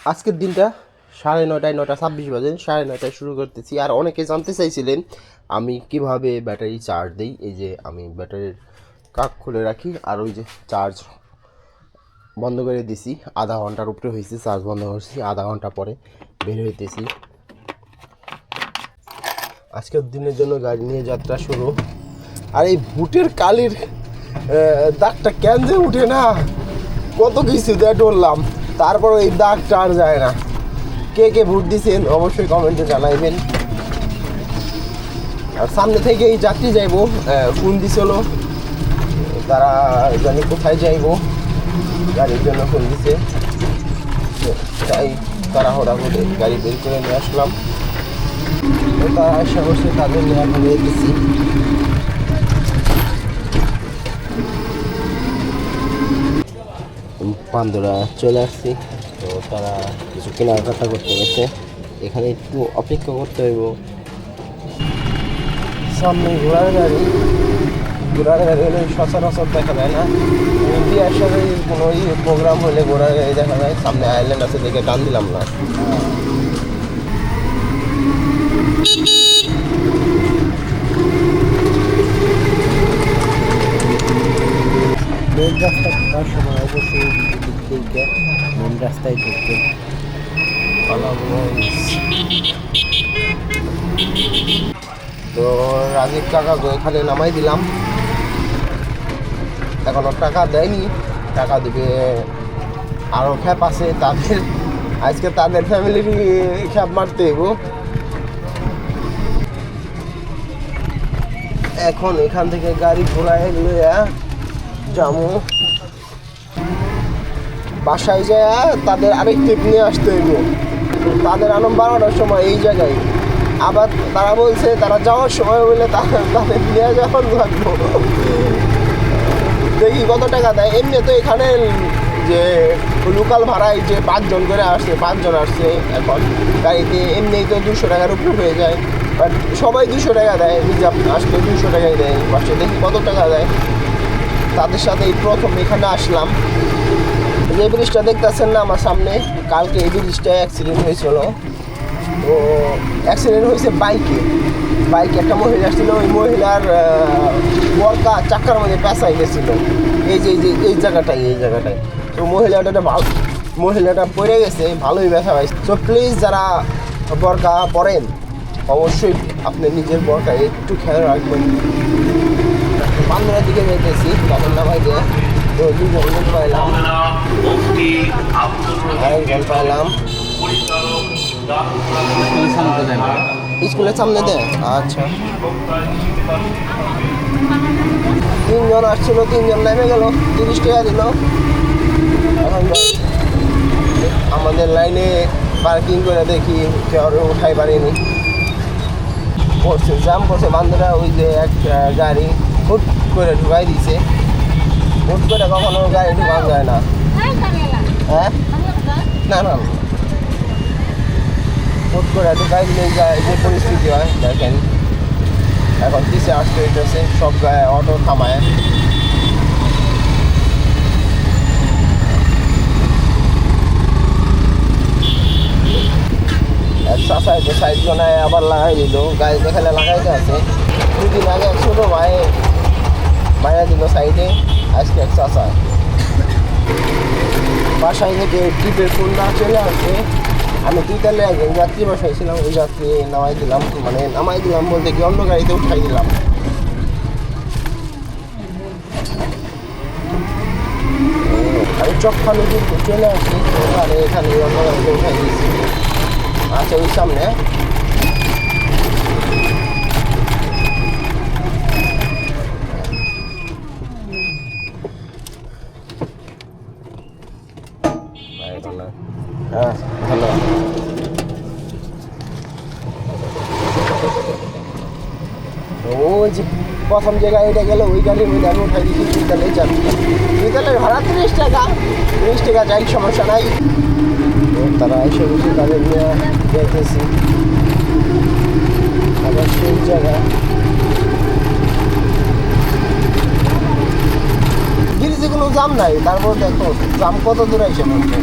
আজকের দিনটা 9:30 9:26 বাজে, 9:30 শুরু করতেছি। আর অনেকে জানতে চাইছিলেন আমি কিভাবে ব্যাটারি চার্জ দিই। এই যে আমি ব্যাটারির কাক খুলে রাখি, আর ওই যে চার্জ বন্ধ করে দিছি। আধা ঘন্টার উপরে হয়েছে চার্জ বন্ধ করছি, আধা ঘন্টা পরে বের হইতেছি। আজকের দিনের জন্য গাড়ি নিয়ে যাত্রা শুরু। আর এই বুটের কালির দাগটা কেন যে উঠে না, কত কিছু দিয়ে ডরলাম, তারপর এই দাগটা আর যায় না। কে কে ভোট দিচ্ছেন অবশ্যই কমেন্টে জানাইবেন। আর সামনে থেকে এই যাত্রী যাইব, ফোন দিছিল, তারা জানি কোথায় যাইব, গাড়ির জন্য ফোন দিছে, তাই তাড়াহুড়া করে গাড়ি বের করে নিয়ে আসলাম। তারা আশা করছে তাদের নিয়ে এখন গেছি। পান্দরা চলে আসছি, তো তারা কিছু কেনাকাটা করতে গেছে। এখানে একটু অপেক্ষা করতে হইব। সামনে ঘোড়ার গাড়ি হলে সচরাচর দেখা যায় না। বিয়ের সাথে কোনো প্রোগ্রাম হলে ঘোড়ার গাড়ি দেখা যায়। সামনে আইল্যান্ড আছে দেখে টান দিলাম না। মেন রাস্তা ঢোকার সময় অবশ্যই দেখে মেন রাস্তায় ঢুকবে। তো রাজীব কাকাকে এখানে নামাই দিলাম, এখনো টাকা দেয়নি, টাকা দিবে। আরও খ্যাপ আছে তাদের, আজকে তাদের ফ্যামিলির খ্যাপ মারতে হইব। এখন এখান থেকে গাড়ি ঘোরায় লইয়া যাবো বাসায়, যায় তাদের আরেক ট্রিপ নিয়ে আসতে হইব। তাদের আনন্দ বাড়ানোর সময় এই জায়গায়, আবার তারা বলছে তারা যাওয়ার সময় বলে তাদের নিয়ে যাওয়ার লাগবো। দেখি কত টাকা দেয়। এমনি তো এখানে যে লোকাল ভাড়ায় যে 5 জন করে আসছে, 5 জন আসছে এখন গাড়িতে, এমনি তো 200 টাকার উপর হয়ে যায়। বাট সবাই 200 টাকা দেয়, রিজার্ভ আসলে 200 টাকাই দেয়। বাসে দেখি কত টাকা দেয়। তাদের সাথে এই প্রথম এখানে আসলাম। যে ব্রিজটা দেখতেছেন না আমার সামনে, কালকে এই ব্রিজটায় অ্যাক্সিডেন্ট হয়েছিল। তো অ্যাক্সিডেন্ট হয়েছে বাইকে একটা মহিলা আসছিল, ওই মহিলার বরকা চাক্কার মধ্যে পেঁচাই গেছিল এই জায়গাটায়। তো মহিলাটা পড়ে গেছে, ভালোই ব্যথা পাইছে। তো প্লিজ যারা বরকা পরেন অবশ্যই আপনি নিজের বরকা একটু খেয়াল রাখবেন। পান্ডার দিকে যেতেছি, তখন নামাই দিয়ে তো 2 জন পাইলাম, আরেকজন পাইলাম। স্কুলের সামনে দেয়। আচ্ছা, 3 জন আসছিল, 3 জন নেমে গেল, 30 টাকা দিল। এখন আমাদের লাইনে পার্কিং করে দেখি কেউ উঠাই পারিনি, করছে জাম করছে বান্ধবরা। ওই যে এক গাড়ি হুট করে ঢুকাই দিছে। হুট করে কখনো গাড়ি ঢুকানো যায় না। হ্যাঁ, না হুট করে ঢুকাই দিলে যে পরিস্থিতি হয় দেখেন। এখন পিছিয়ে আসতে হইতেছে, সব গায়ে অটো থামায়। এক চাষায় তো সাইড জনায় আবার লাগাই দিল, গাড়ি দেখালে লাগাইতে আছে। 2 দিন আগে এক ছোটো ভাইয়া দিল সাইডে, আজকে এক চাষায়। বাসায় থেকে ট্রিপের ফোনটা চলে আসছে। আমি 2 তালে একজন যাত্রী বসাইছিলাম, ওই যাত্রী নামাই দিলাম বলতে কি অন্য গাড়িতে উঠাই দিলাম। আমি চক্কা নদী চলে আসি, এখানে অন্য গাড়িতে উঠাই দিয়েছি। আচ্ছা, ওই সামনে হ্যাঁ ভালো। ওই যে প্রথম যে গাড়িটা গেল ওই গাড়ির মধ্যে আমি উঠাই দিচ্ছি 2 তালে যাচ্ছি। 2 তালের ভাড়া 30 টাকা, 30 টাকা যাই, সমস্যা নাই। তারা এসে বসে তাদের নিয়ে যেতেছি আবার সেই জায়গায়। ব্রিজে কোনো জাম নাই, তারপর দেখো জাম কত দূর এসে বলছে।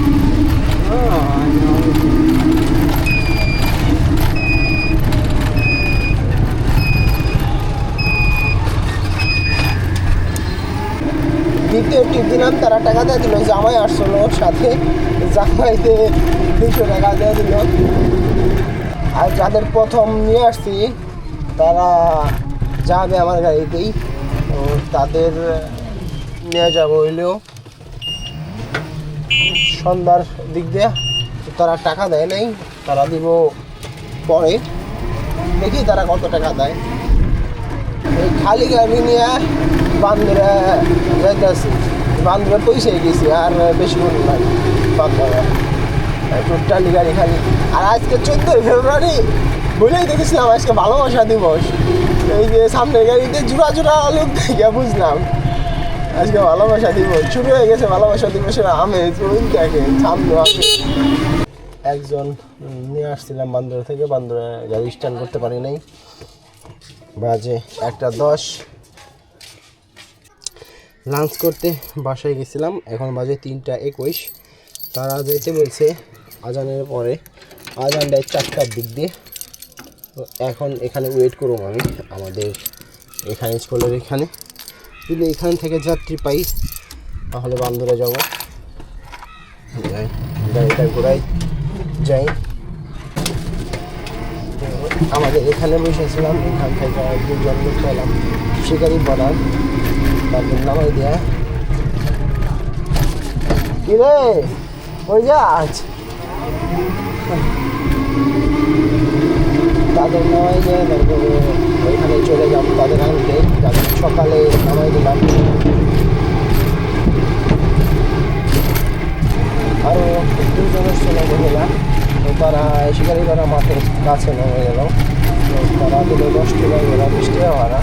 টাকা দিয়ে দিল, জামাই আসছিল সাথে, জামাইতে 200 টাকা দিয়ে দিল। আর যাদের প্রথম নিয়ে আসছি তারা যাবে আমার গাড়িতেই, তো তাদের নিয়ে যাবো হইলেও সন্ধ্যার দিক দিয়ে। তারা টাকা দেয় নাই, তারা দিব পরে, দেখি তারা কত টাকা দেয়। এই খালি গাড়ি নিয়ে বান্দরে যাইতেছি, বান্দরে পয়সায় গেছি, আর বেশি মনে নাই বান্দরে টোটালি গাড়ি খালি। আর আজকে 14 ফেব্রুয়ারি বলেই দেখেছিলাম আজকে ভালোবাসা দিবস, এই যে সামনের গাড়িতে জোড়া জোড়া লোক দেখে বুঝলাম আজকে ভালোবাসা দিবস শুরু হয়ে গেছে। ভালোবাসা দিবসের আমেজ ওই দেখে সামনে আছে। একজন নিয়ে আসছিলাম বান্দর থেকে, বান্দরে গাড়ি স্ট্যান্ড করতে পারি নাই, বাজে 1:10। লাঞ্চ করতে বাসায় গেছিলাম, এখন বাজে 3:21। তারা যেতে বলছে আজানের পরে, আজান দেয় 4টার দিক দিয়ে। তো এখন এখানে ওয়েট করবো আমি আমাদের এখানে স্কুলের এখানে, যদি এখান থেকে যাত্রী পাই তাহলে বান্দরে যাব, গাড়িটা ঘোরাই যাই। আমাদের এখানে বসেছিলাম, এখান থেকে 2জন লোক পেলাম শিকারি পড়ার, তারপর নামাই দেয়া। কি রে ওই যাচ, তাদের নামাই দিয়ে তারপরে ওইখানে চলে যাব তাদের আনতে। তাদের সকালে নামাই দিলাম, আরও 2জনের ছিল মহিলা, তো তারা শিকারি করা মাঠের কাছে নেমে গেল। তারা দিল 10 টাকা, ওরা 20 টাকা ভাড়া।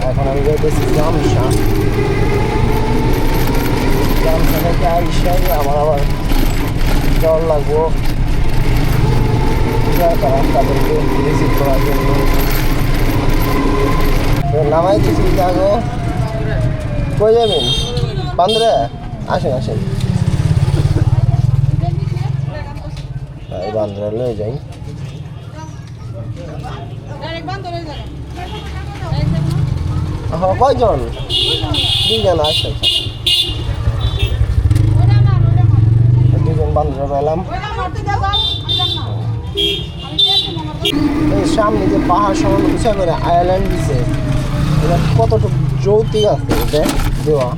এখন আমি যাইতেছি জামশা, জামশা থেকে আইসাই আমার আবার জল লাগবো তাদেরকে রিসিভ করার জন্য। নামাই দিয়েছি, দেখো কই যাবেন বান্দরে, আসেন আসেন, বান্দরে লয়ে যাই। কয়জন? 2জন, আসেন 2জন বান্দরে পেলাম। এই সামনে যে পাহাড় সমান উঁচা করে আয়ারল্যান্ড দিছে, এটা কতটুকু যৌতিক আছে এটা দেওয়া,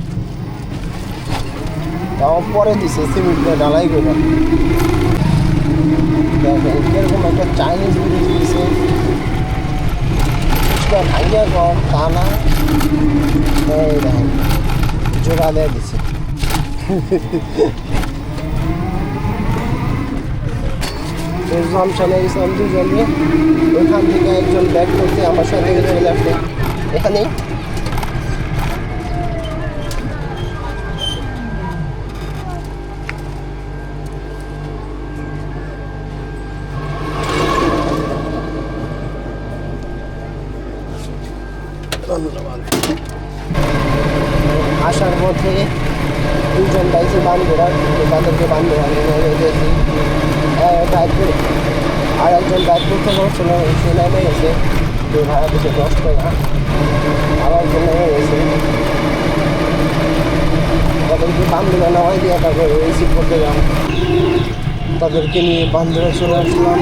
তাও পরে দিছে সিমেন্ট দিয়ে ঢালাই করে। দেখেন এরকম একটা চাইনিজ ব্রিজ দিছে, ভাইয়া ঘর তা না, এই দেখেন জোড়া দেয় দিছে। চলে গেছিলাম 2জনে, ওইখান থেকে একজন ব্যাক করতে আমার সাথে চলে আসছে এখানে। আসার পথে 2জন পাইছি বান্ধবরা, তাদেরকে বান্ধব গেছি বাইক করে। আর একজন বাইক করতে বলছিল, সে নেমে গেছে, যে ভাড়া দিচ্ছে 10 টাকা। আর একজন নেমে গেছে, তাদেরকে বান্ধবরা নামাই দিয়ে তারপরে রিসিভ করতে যান। তাদেরকে নিয়ে বান্ধবরা চলে আসলাম।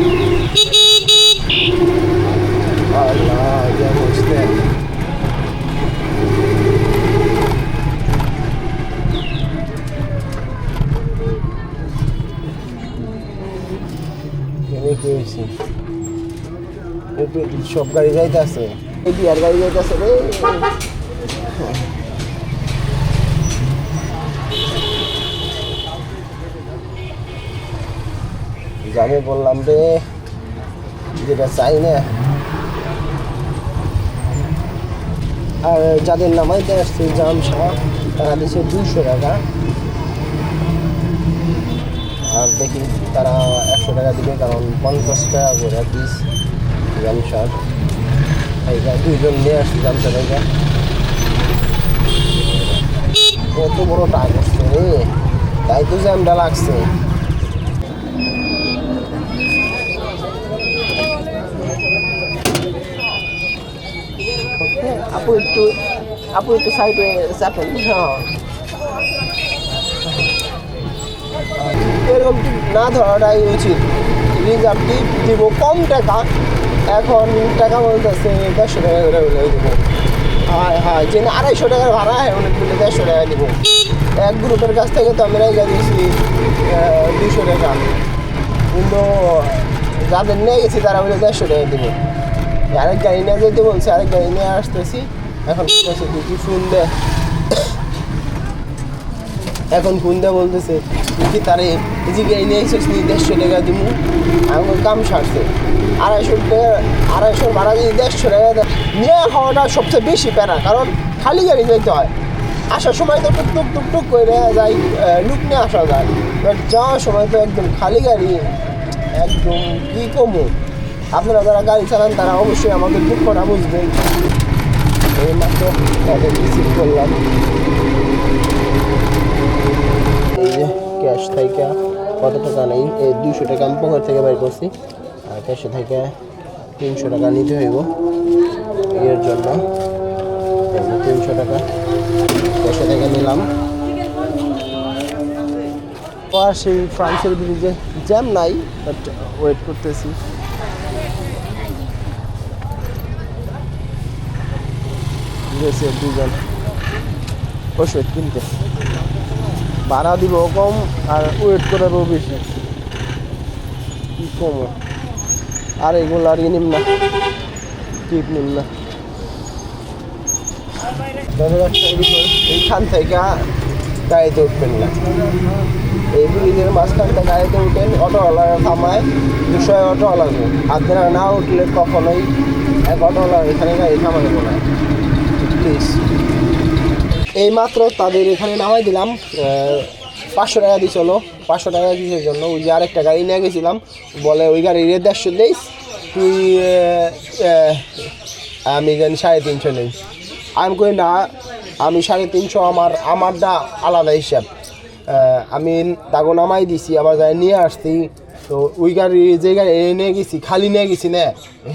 আল্লাহ যা বুঝতে সব গাড়ি যাইতে আছে, বিয়ার গাড়ি যাইতে আছে রে। আমি বললাম রে যেটা চাই না। আর যাদের নামাইতে আসছে জামশা, তারা দিচ্ছে 200 টাকা। আর দেখি তারা 100 টাকা দিবে, কারণ 50 টাকা করে পিস জামশার। এইটা 2জন নিয়ে আসছে জামশা থেকে। কত বড় টাক আসছে রে, তাই তো জ্যামটা লাগছে। আপু একটু সাইডে চাপেন। হ্যাঁ এরকম টিপ না ধরাটাই উচিত। রিজার্ভ টিপ দিব কম টাকা, এখন টাকা বলতেছে 150 টাকা করে বলে দেবো। হ্যাঁ হ্যাঁ, যে 250 টাকার ভাড়া হয় অনেক বলে 150 টাকা দিব। এক গ্রুপের কাছ থেকে তো আমি রেখে দিয়েছি 200 টাকা, কিন্তু যাদের নিয়ে গেছি তারা বলে 150 টাকা দিব। আরেক গাড়ি নিয়ে যেতে বলছে, আরেক গাড়ি নিয়ে আসতেছি। এখন দেখি ফোন দেয়, এখন ফোন দেয় বলতেছে কি তারে যে গাড়ি নিয়ে এসেছি 150 টাকা দিব। আমার কাম সারছে 250 ভাড়া দিয়ে 150 টাকা নিয়ে খাওয়াটা সবচেয়ে বেশি প্যারা, কারণ খালি গাড়ি যেতে হয়। আসার সময় তো টুক টুক টুক টুক করে যাই, লুক নিয়ে আসা যায়, বাট যাওয়ার সময় তো একদম খালি গাড়ি, একদম কী কমু। আপনারা যারা গাড়ি চালান তারা অবশ্যই আমাদের দুঃখটা বুঝবেন। এই মাত্র তাদের রিসিভ করলাম, এই যে ক্যাশ থেকে কত টাকা নেই, এই 200 টাকা আমি পকেট থেকে বের করছি, আর ক্যাশে থেকে 300 টাকা নিতে হইব এর জন্য। 300 টাকা ক্যাশে থেকে নিলাম। আর সেই ফ্রান্সের ব্রিজে জ্যাম নাই, বাট ওয়েট করতেছি। গেছে দুজন ওষুধ কিনতে, ভাড়া দিব কম আর ওয়েট করারও বেশি, কি কম। আর এগুলো আর নিম না, টিপ নিম না। এইখান থেকে গাড়িতে উঠবেন না, এই ব্রিজের মাঝখান থেকে গাড়িতে উঠেন, অটোওয়ালা থামায় 200 অটোওয়ালা লাগবে। আপনারা না উঠলে কখনোই এক অটোওয়ালা এখানে গাড়ি থামাবে না, প্লিজ। এই মাত্র তাদের এখানে নামাই দিলাম, 500 টাকা দিয়েছিল। 500 টাকা কিসের জন্য? ওই যে আরেকটা গাড়ি নিয়ে গেছিলাম, বলে ওই গাড়ির 150 দিস, তুই আমি জানি 350 নেই। আমি কই না, আমি 350, আমারটা আলাদা হিসাব। আমি তাকে নামাই দিছি, আবার যাই নিয়ে আসছি। তো ওই গাড়ি যে গাড়ি নিয়ে গেছি, খালি নিয়ে গেছি না,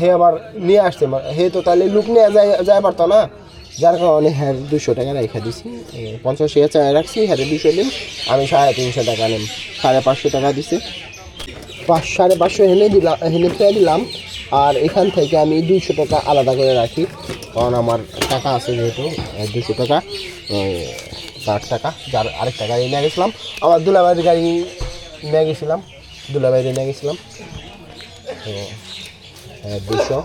হে আবার নিয়ে আসছে, হে তো তাহলে লুক নিয়ে যায় পারতো না, যার কারণে হ্যাঁ 200 টাকা রেখে দিছি। 50 টাকা চায় রাখছি, হ্যাঁ 200 দিন, আমি 350 টাকা নিম। 550 টাকা দিছে, 550 হেনে পেয়ে দিলাম। আর এখান থেকে আমি 200 টাকা আলাদা করে রাখি, কারণ আমার টাকা আছে যেহেতু 200 টাকা 60 টাকা। যার আরেকটা গাড়ি নিয়ে গেছিলাম, আমার দুলাভাইয়ের গাড়ি নিয়ে গেছিলাম, দুলাভাইয়ের নিয়ে গেছিলাম, তো 200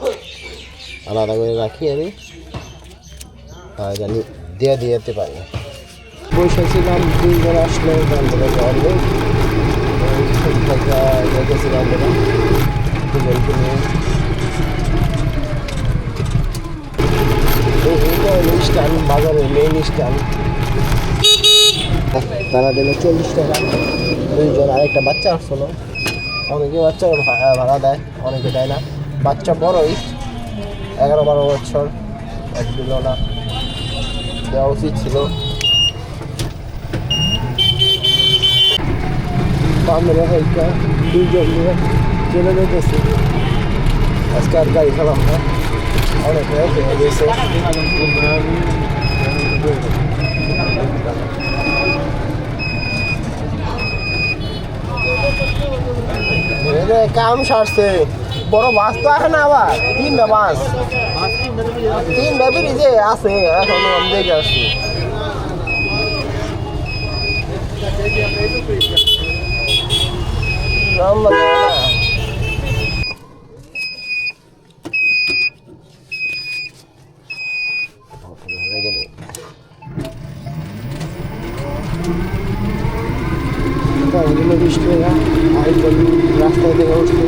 আলাদা করে রাখি আমি, জানি দিয়ে যেতে পারি। বসেছিলাম, 2 জন আসলে গেছিলাম দুজনকে নিয়ে। এইটা হলো স্ট্যান্ড, বাজারের মেইন স্ট্যান্ড। তারা দিল 40 টাকা 2 জন। আরেকটা বাচ্চা আসছিল, অনেকে বাচ্চা ভাড়া দেয়, অনেকে দেয় না। বাচ্চা বড়ই, 11-12 বছর, এক দিল না, দেওয়া উচিত ছিল। আমরা হয়তো 2 জন নিয়ে চলে যেতেছি, আজকে আর গাড়ি খেলাম না, অনেক হয়ে গেছে। কাম সারছে, বড় বাস তো আসে না, আবার 3টা বাস, 3টা ব্রিজে আছে, এখন আমি দেখে আসছি। বৃষ্টি হয়ে আরেকজন রাস্তায় থেকে উঠছে,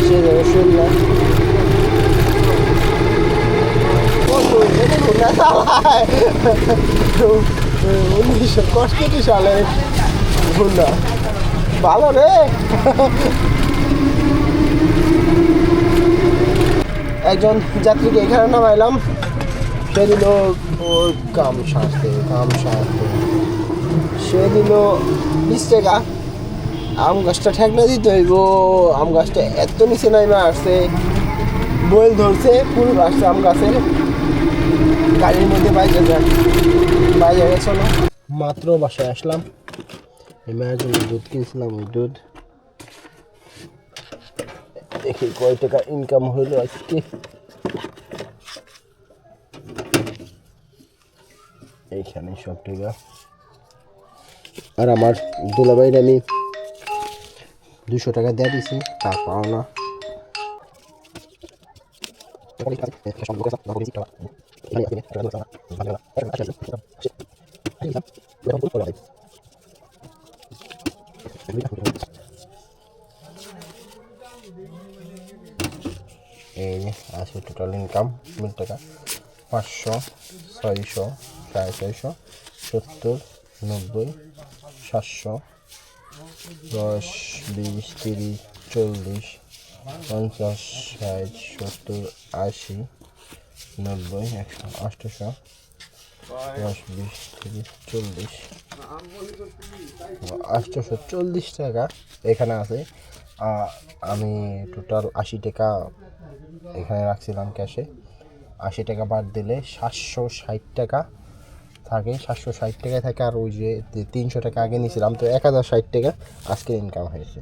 সে যাবে শুনলা 1961 সালের হুন্ডা, ভালো রে। একজন যাত্রীকে এখানে নামাইলাম, সে দিল ওর কাম সারতে, সে দিল 20 টাকা। আম গাছটা ঠেকনা দিতে হইব, আম গাছটা এত নিচে নামে আসছে, বইল ধরছে, ফুল আসছে আম গাছের, গাড়ির মধ্যে বাইরে গেছিল। মাত্র বাসায় আসলাম, এই মায়ের জন্য দুধ কিনছিলাম, ওই দুধ দেখি কয় টাকা ইনকাম হইলো আজকে। এইখানে সব টাকা। আর আমার দুলাভাইয়ের আমি 200 টাকা দিয়ে দিছি, তা পাও না। এই যে আছে টোটাল ইনকাম মিল টাকা 500, 600, 650, 70, 90, 700, 10, 20, 30, 40, 50, 60, 70, 80, 90, 100, 800, 10, 20, 30, 40, 840 টাকা এখানে আছে। আমি টোটাল 80 টাকা এখানে রাখছিলাম ক্যাশে। 80 টাকা বাদ দিলে 760 টাকা থাকে, 760 টাকায় থাকে। আর ওই যে 300 টাকা আগে নিয়েছিলাম, তো 1060 টাকা আজকে ইনকাম হয়েছে।